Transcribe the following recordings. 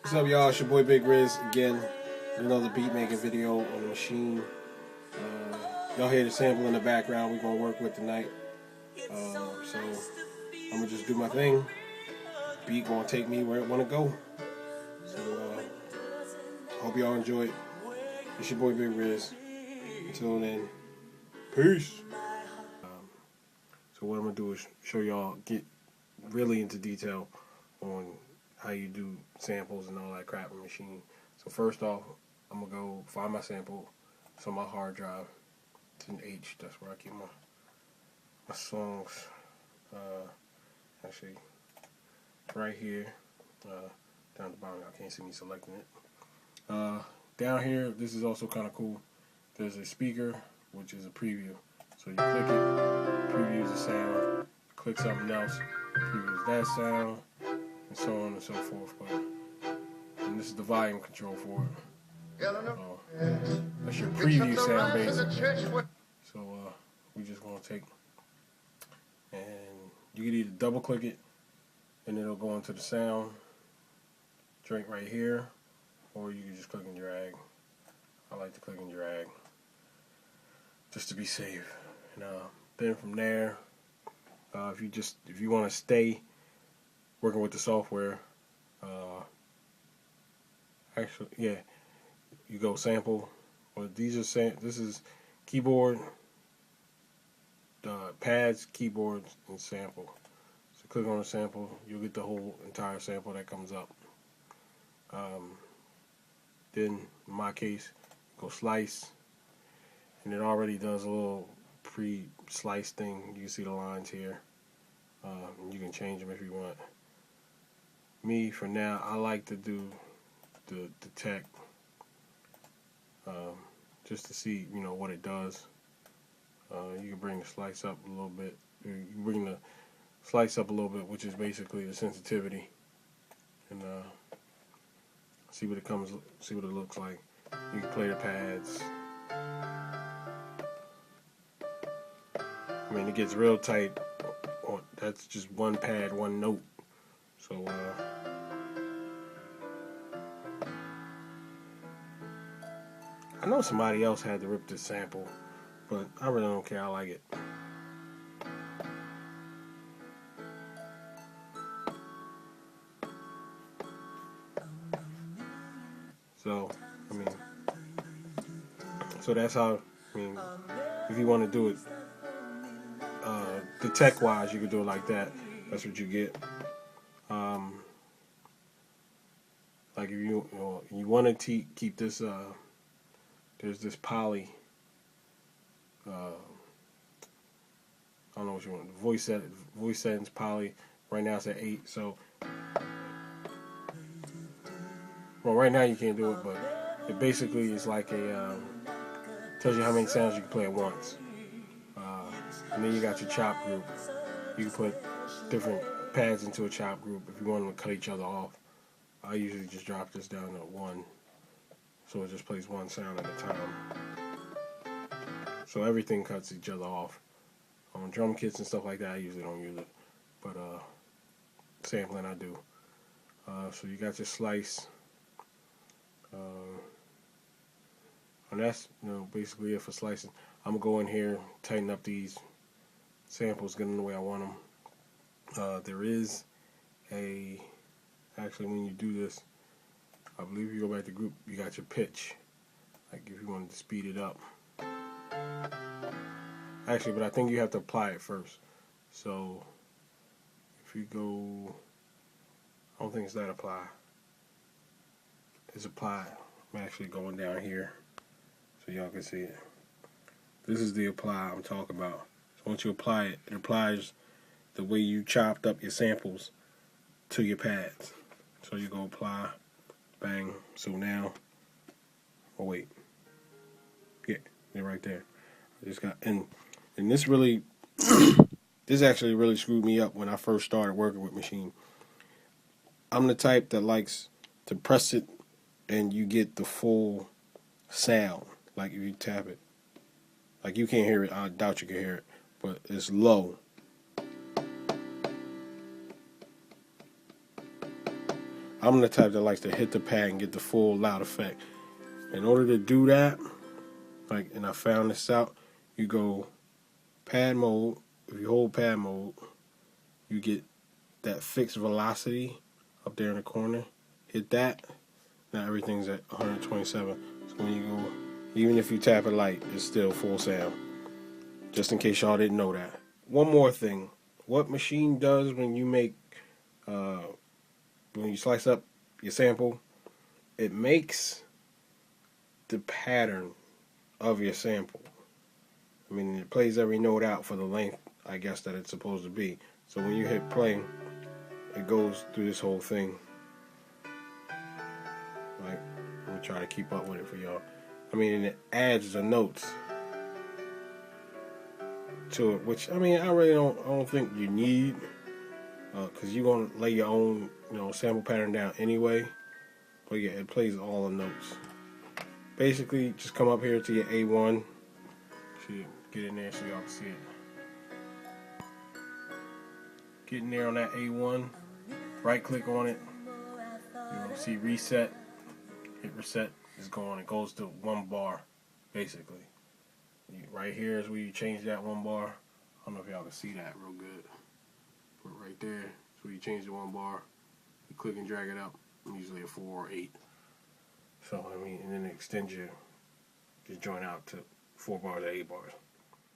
What's up, y'all? It's your boy Big Riz again. Another beat making video on the machine. Y'all hear the sample in the background we're gonna work with tonight. So I'm gonna just do my thing. Beat gonna take me where it wanna go. So hope y'all enjoy it. It's your boy Big Riz. Until then, peace. So what I'm gonna do is show y'all, get really into detail on how you do samples and all that crap in Maschine. So first off, I'm gonna go find my sample. It's on my hard drive. It's in H. That's where I keep my songs. Actually, right here, down the bottom. Y'all can't see me selecting it. Down here, this is also kind of cool. There's a speaker, which is a preview. So you click it, previews the sound. Click something else, previews that sound, and so on and so forth. And this is the volume control for it. That's your preview sound basically. So we just gonna take, and you can either double click it and it'll go into the sound drink right here, or you can just click and drag. I like to click and drag just to be safe. And then from there, if you want to stay working with the software, actually, yeah, you go sample. Well, this is keyboard, pads, keyboards, and sample. So click on the sample, you'll get the whole entire sample that comes up. Then, in my case, go slice, and it already does a little pre-sliced thing. You can see the lines here. You can change them if you want. Me, for now, I like to do the tech, just to see, what it does. You can bring the slice up a little bit. You can bring the slice up a little bit, which is basically the sensitivity, and see what it looks like. You can play the pads. I mean, it gets real tight. That's just one pad, one note. So I know somebody else had to rip this sample, but I really don't care. I like it. So, so that's how, if you want to do it, the tech-wise, you could do it like that. That's what you get. Like if you want to keep this, there's this poly. I don't know what you want. Voice settings poly. Right now it's at 8. So, well, right now you can't do it, but it basically is like tells you how many sounds you can play at once. And then you got your chop group. You can put different pads into a chop group if you want them to cut each other off. I usually just drop this down to 1, so it just plays one sound at a time. So everything cuts each other off. On drum kits and stuff like that, I usually don't use it, but sampling I do. So you got your slice, and that's basically it for slicing. I'm gonna go in here, tighten up these samples, get them the way I want them. There is actually, when you do this, I believe if you go back to group, you got your pitch. Like if you wanted to speed it up. Actually, but I think you have to apply it first. So if you go, I don't think it's that apply. It's apply. I'm actually going down here so y'all can see it. This is the apply I'm talking about. So once you apply it, it applies the way you chopped up your samples to your pads. So you go apply, bang. So now, oh wait, yeah, they're right there. I just got, and this really, this actually really screwed me up when I first started working with Maschine. I'm the type that likes to press it and you get the full sound. Like if you tap it, like you can't hear it. I doubt you can hear it, but it's low. I'm the type that likes to hit the pad and get the full loud effect. In order to do that, and I found this out, you go pad mode. If you hold pad mode, you get that fixed velocity up there in the corner. Hit that. Now everything's at 127. So when you go, even if you tap it light, it's still full sound. Just in case y'all didn't know that. One more thing. What Maschine does when you make, when you slice up your sample, it makes the pattern of your sample. I mean, it plays every note out for the length, I guess, that it's supposed to be. So when you hit play, it goes through this whole thing. Like, I'm trying to keep up with it for y'all. I mean, and it adds the notes to it, which, I mean, I don't think you need, because you're going to lay your own, sample pattern down anyway. But yeah, it plays all the notes. Basically, just come up here to your A1. Should get in there so y'all can see it. Get in there on that A1. Right click on it. You'll see reset. Hit reset. It's going. It goes to 1 bar, basically. Right here is where you change that 1 bar. I don't know if y'all can see that real good. But right there is where you change the 1 bar. You click and drag it up. Usually a 4 or 8. So, I mean, and then extend your joint out to 4 bars or 8 bars.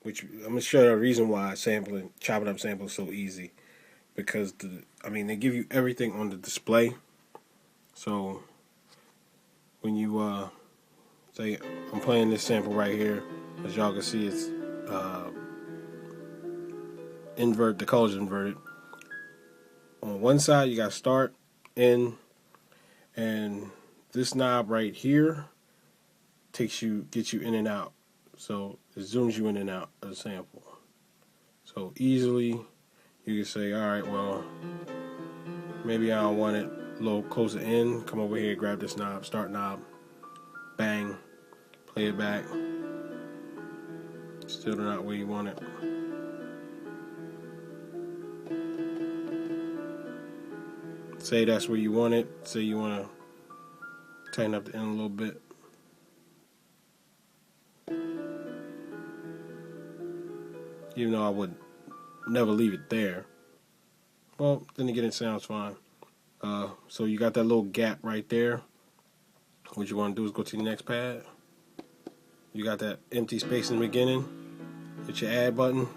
Which, I'm going to show you a reason why chopping up samples is so easy. Because, they give you everything on the display. So, when you, say, I'm playing this sample right here. As y'all can see, it's, the color's inverted. On one side, you got start, end, and this knob right here gets you in and out. So it zooms you in and out of the sample. So easily you can say, alright, well, maybe I don't want it a little closer in. Come over here, grab this knob, start knob, bang, play it back. Still not where you want it. Say that's where you want it. Say you want to tighten up the end a little bit. Even though I would never leave it there. Well, then again, it sounds fine. So you got that little gap right there. What you want to do is go to the next pad. You got that empty space in the beginning. Hit your add button.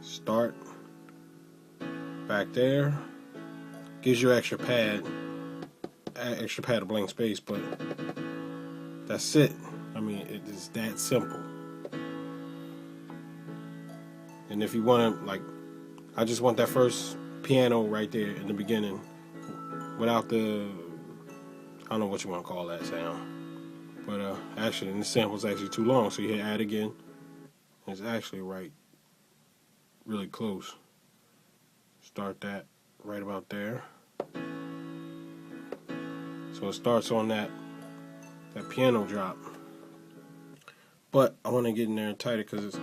Start. Back there. Gives you extra pad of blank space, but that's it. I mean, it is that simple. And if you want to, I just want that first piano right there in the beginning, without the, I don't know what you want to call that sound. But actually, and the sample's actually too long, so you hit add again. It's actually really close. Start that right about there. So it starts on that piano drop. But I want to get in there and tighter because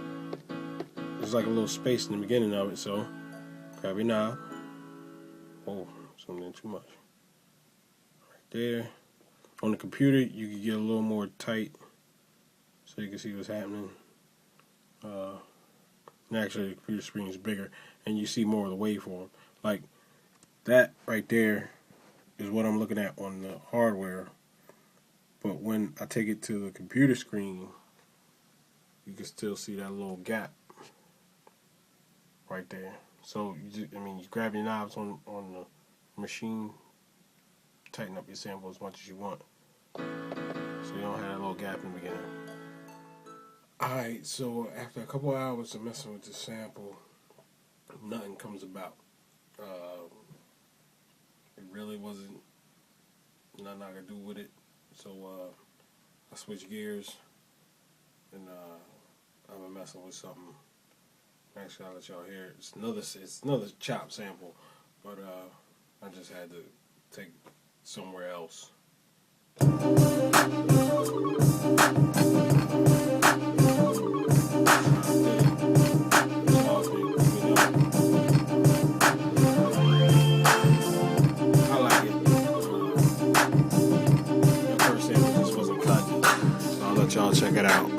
there's like a little space in the beginning of it. So grab your knob. Oh, zoomed in too much. Right there. On the computer, you can get a little more tight so you can see what's happening. And actually, the computer screen is bigger, and you see more of the waveform. Like that right there is what I'm looking at on the hardware. But when I take it to the computer screen, you can still see that little gap right there. So you grab your knobs on the machine, tighten up your sample as much as you want, so you don't have that little gap in the beginning. Alright, so after a couple hours of messing with the sample, nothing comes about. It really wasn't nothing I could do with it. So I switched gears, and I've been messing with something. Actually, I'll let y'all hear it. It's another chop sample, but I just had to take somewhere else. I let y'all check it out.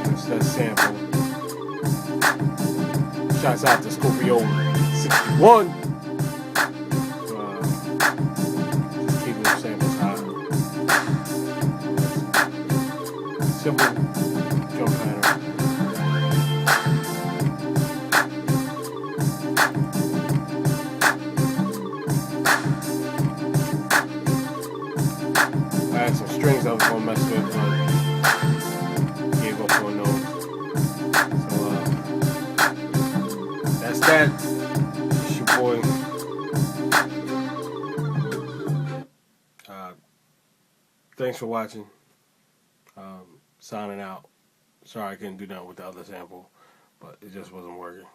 That's that sample. Shouts out to Scorpio 61. Just keeping the samples high. Simple drum pattern. I had some strings I was gonna mess with, but gave up on those. So that's that. It's your boy. Thanks for watching. Signing out. Sorry I couldn't do that with the other sample, but it just wasn't working.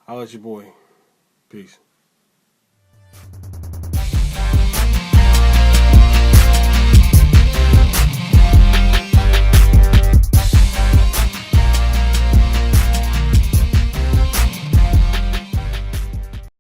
I'll let your boy. Peace.